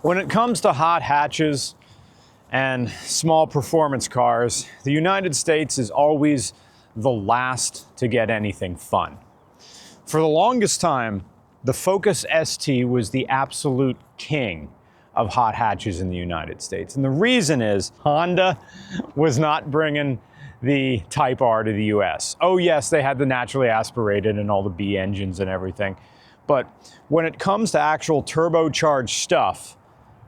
When it comes to hot hatches and small performance cars, the United States is always the last to get anything fun. For the longest time, the Focus ST was the absolute king of hot hatches in the United States. And the reason is Honda was not bringing the Type R to the US. Oh yes, they had the naturally aspirated and all the B engines and everything. But when it comes to actual turbocharged stuff,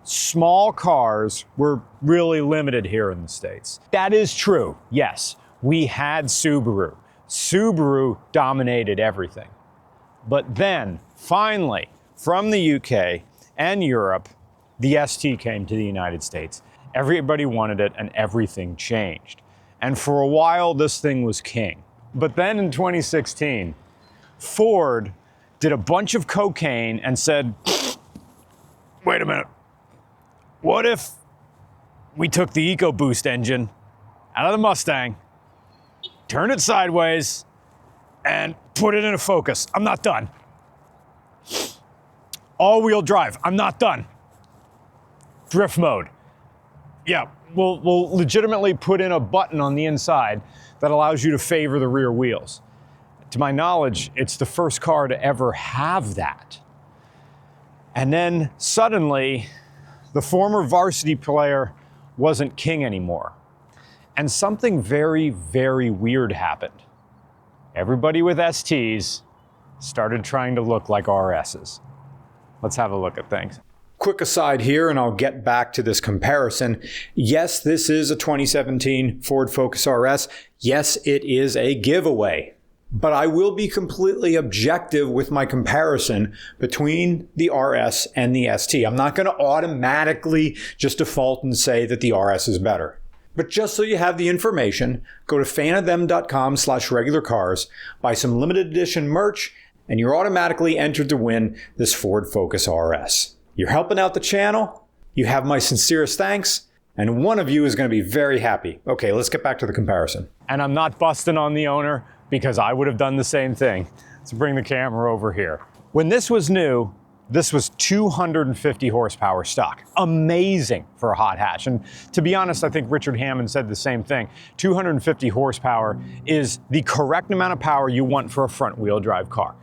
small cars were really limited here in the States. That is true, yes. We had Subaru. Subaru dominated everything. But then, finally, from the UK and Europe, the ST came to the United States. Everybody wanted it and everything changed. And for a while, this thing was king. But then in 2016, Ford did a bunch of cocaine and said, wait a minute, what if we took the EcoBoost engine out of the Mustang, turned it sideways, and put it in a Focus? I'm not done. All-wheel drive, I'm not done. Drift mode. Yeah, we'll legitimately put in a button on the inside that allows you to favor the rear wheels. To my knowledge, it's the first car to ever have that. And then suddenly, the former varsity player wasn't king anymore. And something very, very weird happened. Everybody with STs started trying to look like RSs. Let's have a look at things. Quick aside here, and I'll get back to this comparison. Yes, this is a 2017 Ford Focus RS. Yes, it is a giveaway. But I will be completely objective with my comparison between the RS and the ST. I'm not going to automatically just default and say that the RS is better. But just so you have the information, go to fanofthem.com/regularcars, buy some limited edition merch, and you're automatically entered to win this Ford Focus RS. You're helping out the channel, you have my sincerest thanks, and one of you is going to be very happy. Okay, let's get back to the comparison. And I'm not busting on the owner, because I would have done the same thing. Let's bring the camera over here. When this was new, this was 250 horsepower stock. Amazing for a hot hatch. And to be honest, I think Richard Hammond said the same thing. 250 horsepower is the correct amount of power you want for a front wheel drive car.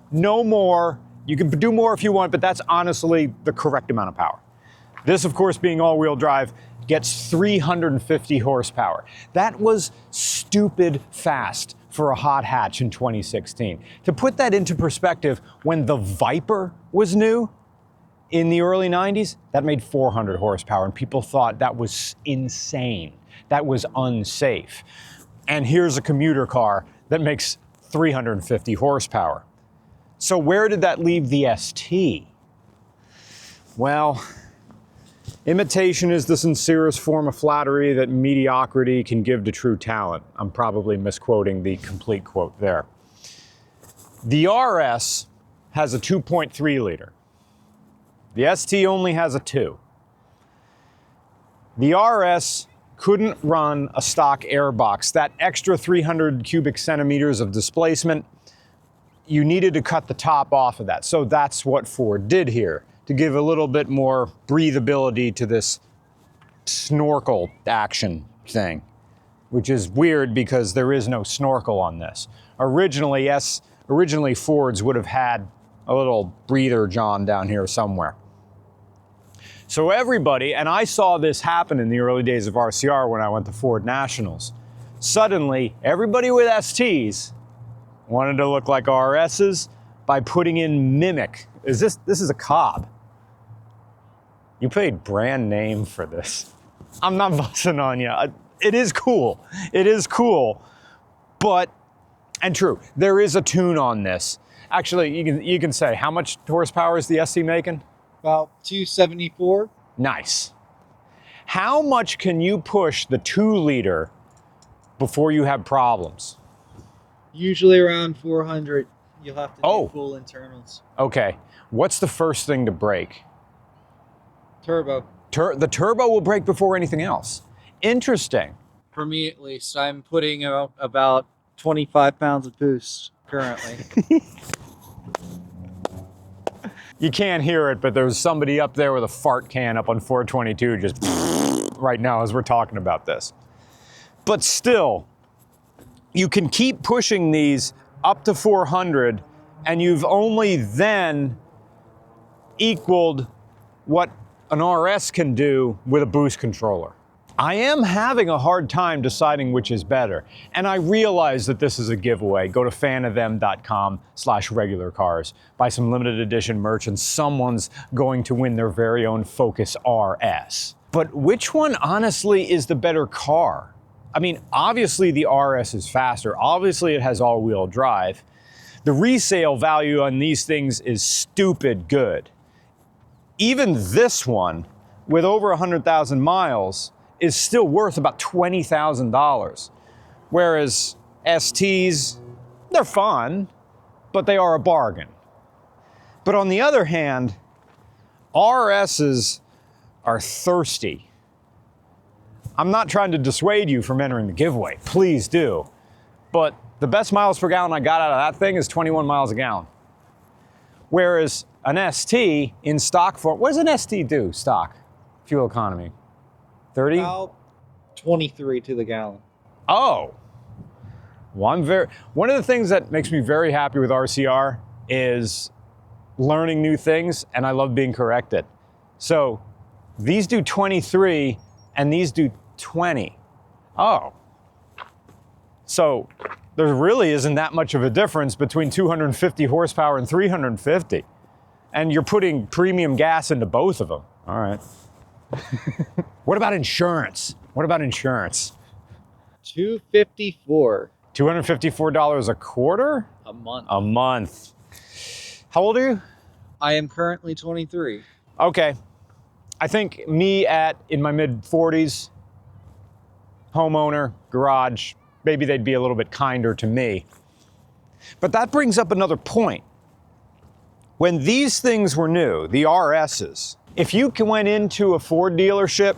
No more. You can do more if you want, but that's honestly the correct amount of power. This, of course, being all-wheel drive, gets 350 horsepower. That was stupid fast for a hot hatch in 2016. To put that into perspective, when the Viper was new in the early 90s, that made 400 horsepower, and people thought that was insane. That was unsafe. And here's a commuter car that makes 350 horsepower. So where did that leave the ST? Well, imitation is the sincerest form of flattery that mediocrity can give to true talent. I'm probably misquoting the complete quote there. The RS has a 2.3 liter. The ST only has a 2. The RS couldn't run a stock airbox. That extra 300 cubic centimeters of displacement, you needed to cut the top off of that. So that's what Ford did here, to give a little bit more breathability to this snorkel action thing, which is weird because there is no snorkel on this. Originally Fords would have had a little breather john down here somewhere. So everybody, and I saw this happen in the early days of RCR when I went to Ford Nationals, suddenly everybody with STs wanted to look like RSs by putting in Mimic. This is a Cobb. You paid brand name for this. I'm not busting on you. It is cool. It is cool. But, and true, there is a tune on this. Actually, you can say, how much horsepower is the ST making? About 274. Nice. How much can you push the 2 liter before you have problems? Usually around 400. You'll have to do full internals. Okay. What's the first thing to break? Turbo. The turbo will break before anything else. Interesting. For me, at least, I'm putting about 25 pounds of boost currently. You can't hear it, but there's somebody up there with a fart can up on 422 just right now as we're talking about this. But still, you can keep pushing these up to 400, and you've only then equaled what an RS can do with a boost controller. I am having a hard time deciding which is better, and I realize that this is a giveaway. Go to fanofthem.com/regularcars, buy some limited edition merch, and someone's going to win their very own Focus RS. But which one honestly is the better car? I mean, obviously the RS is faster. Obviously it has all-wheel drive. The resale value on these things is stupid good. Even this one, with over 100,000 miles, is still worth about $20,000. Whereas STs, they're fun, but they are a bargain. But on the other hand, RSs are thirsty. I'm not trying to dissuade you from entering the giveaway, please do. But the best miles per gallon I got out of that thing is 21 miles a gallon. Whereas an ST in stock form, what does an ST do, stock? Fuel economy? 30? About 23 to the gallon. Oh. Well, one of the things that makes me very happy with RCR is learning new things, and I love being corrected. So these do 23 and these do 20. Oh. So there really isn't that much of a difference between 250 horsepower and 350. And you're putting premium gas into both of them. All right. What about insurance? What about insurance? $254. $254 a quarter? A month. A month. How old are you? I am currently 23. Okay. I think me in my mid-40s, homeowner, garage, maybe they'd be a little bit kinder to me. But that brings up another point. When these things were new, the RSs, if you went into a Ford dealership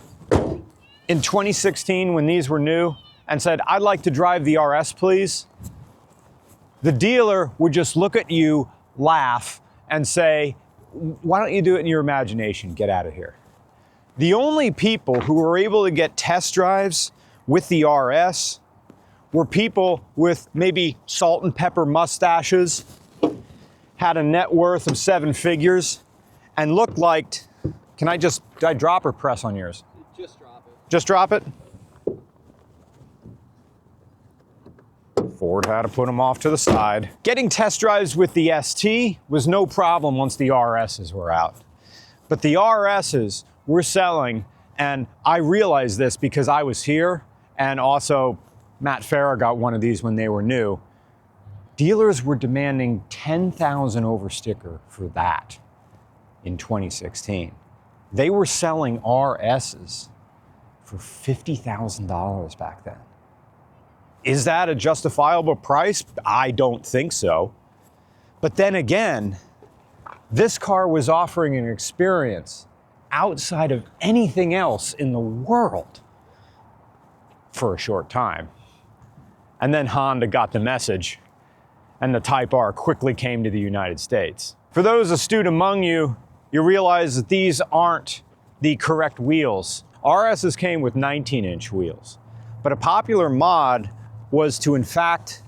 in 2016 when these were new and said, I'd like to drive the RS, please, the dealer would just look at you, laugh, and say, why don't you do it in your imagination? Get out of here. The only people who were able to get test drives with the RS were people with maybe salt and pepper mustaches, had a net worth of 7 figures, and looked like, did I drop or press on yours? Just drop it. Just drop it? Ford had to put them off to the side. Getting test drives with the ST was no problem once the RSs were out. But the RSs were selling, and I realized this because I was here, and also Matt Farah got one of these when they were new. Dealers were demanding $10,000 over sticker for that in 2016. They were selling RSs for $50,000 back then. Is that a justifiable price? I don't think so. But then again, this car was offering an experience outside of anything else in the world for a short time. And then Honda got the message, and the Type R quickly came to the United States. For those astute among you, you realize that these aren't the correct wheels. RSs came with 19-inch wheels, but a popular mod was to in fact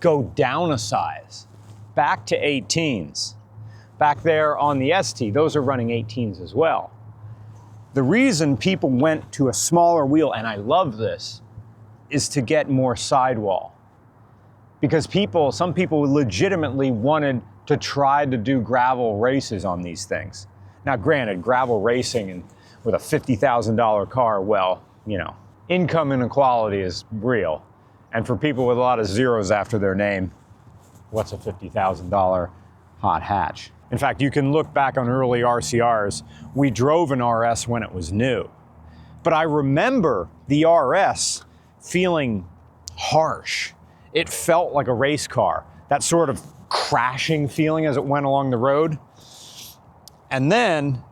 go down a size, back to 18s. Back there on the ST, those are running 18s as well. The reason people went to a smaller wheel, and I love this, is to get more sidewall. Because some people legitimately wanted to try to do gravel races on these things. Now granted, gravel racing and with a $50,000 car, well, you know, income inequality is real. And for people with a lot of zeros after their name, what's a $50,000 hot hatch? In fact, you can look back on early RCRs. We drove an RS when it was new. But I remember the RS feeling harsh. It felt like a race car, that sort of crashing feeling as it went along the road. And then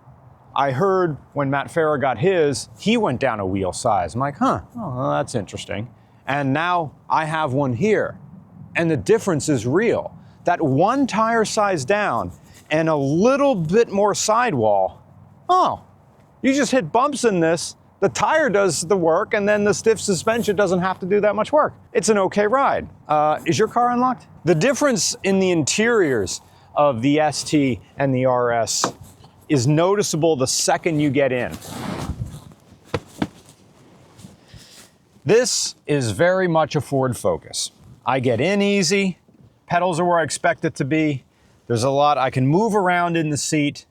I heard when Matt Farah got his, he went down a wheel size. I'm like, oh, well, that's interesting. And now I have one here. And the difference is real. That one tire size down and a little bit more sidewall, oh, you just hit bumps in this, the tire does the work, and then the stiff suspension doesn't have to do that much work. It's an okay ride. Is your car unlocked? The difference in the interiors of the ST and the RS is noticeable the second you get in. This is very much a Ford Focus. I get in easy, pedals are where I expect it to be. There's a lot, I can move around in the seat,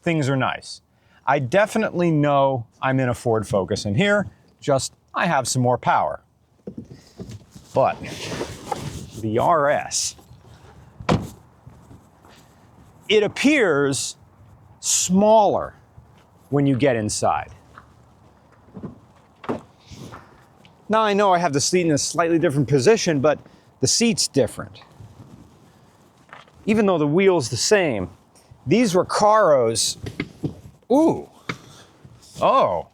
things are nice. I definitely know I'm in a Ford Focus, and here, just, I have some more power. But the RS, it appears smaller when you get inside. Now I know I have the seat in a slightly different position, but the seat's different. Even though the wheel's the same, these Recaros, ooh, oh,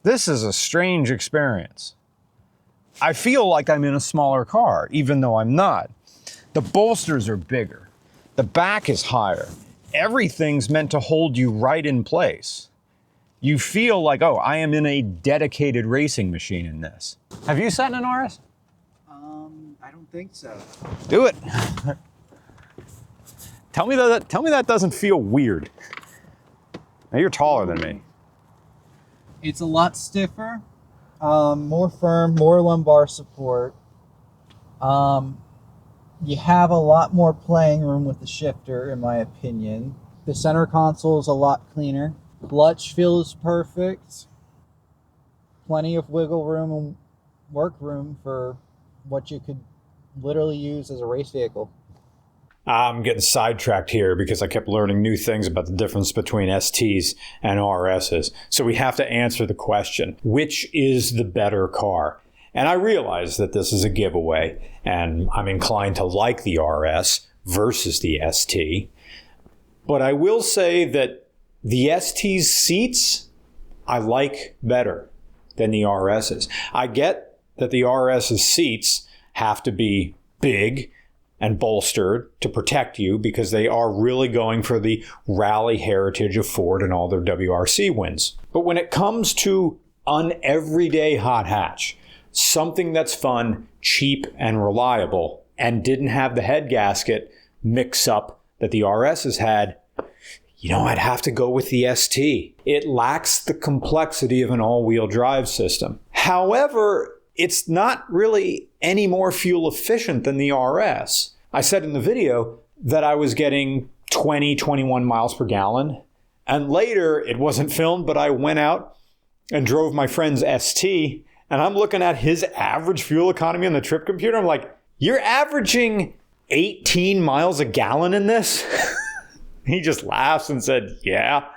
this is a strange experience. I feel like I'm in a smaller car, even though I'm not. The bolsters are bigger. The back is higher. Everything's meant to hold you right in place. You feel like, oh, I am in a dedicated racing machine in this. Have you sat in an RS? I don't think so. Do it. Tell me that doesn't feel weird. Now you're taller than me. It's a lot stiffer, more firm, more lumbar support. You have a lot more playing room with the shifter, in my opinion. The center console is a lot cleaner. Clutch feels perfect. Plenty of wiggle room and work room for what you could literally use as a race vehicle. I'm getting sidetracked here because I kept learning new things about the difference between STs and RSs. So we have to answer the question, which is the better car? And I realize that this is a giveaway, and I'm inclined to like the RS versus the ST. But I will say that the ST's seats I like better than the RS's. I get that the RS's seats have to be big and bolstered to protect you because they are really going for the rally heritage of Ford and all their WRC wins. But when it comes to an everyday hot hatch, something that's fun, cheap, and reliable, and didn't have the head gasket mix up that the RS's had, you know, I'd have to go with the ST. It lacks the complexity of an all-wheel drive system. However, it's not really any more fuel efficient than the RS. I said in the video that I was getting 21 miles per gallon. And later, it wasn't filmed, but I went out and drove my friend's ST. And I'm looking at his average fuel economy on the trip computer. I'm like, you're averaging 18 miles a gallon in this? He just laughs and said, yeah.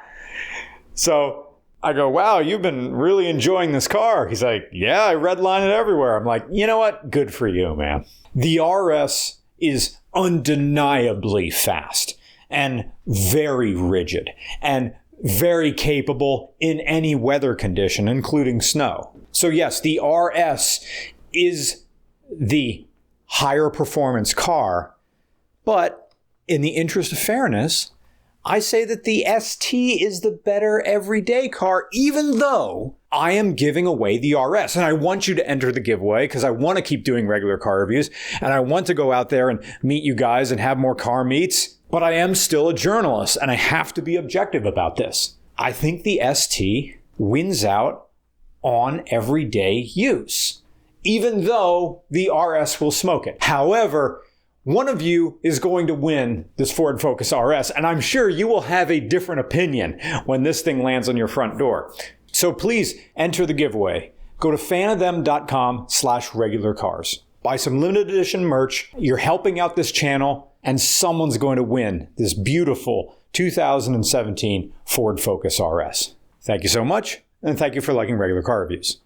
So I go, wow, you've been really enjoying this car. He's like, yeah, I redline it everywhere. I'm like, you know what? Good for you, man. The RS is undeniably fast and very rigid and very capable in any weather condition, including snow. So yes, the RS is the higher performance car, but in the interest of fairness, I say that the ST is the better everyday car, even though I am giving away the RS. And I want you to enter the giveaway because I want to keep doing regular car reviews and I want to go out there and meet you guys and have more car meets. But I am still a journalist and I have to be objective about this. I think the ST wins out on everyday use, even though the RS will smoke it. However, one of you is going to win this Ford Focus RS, and I'm sure you will have a different opinion when this thing lands on your front door. So please enter the giveaway. Go to fanofthem.com/regularcars. Buy some limited edition merch. You're helping out this channel, and someone's going to win this beautiful 2017 Ford Focus RS. Thank you so much, and thank you for liking regular car reviews.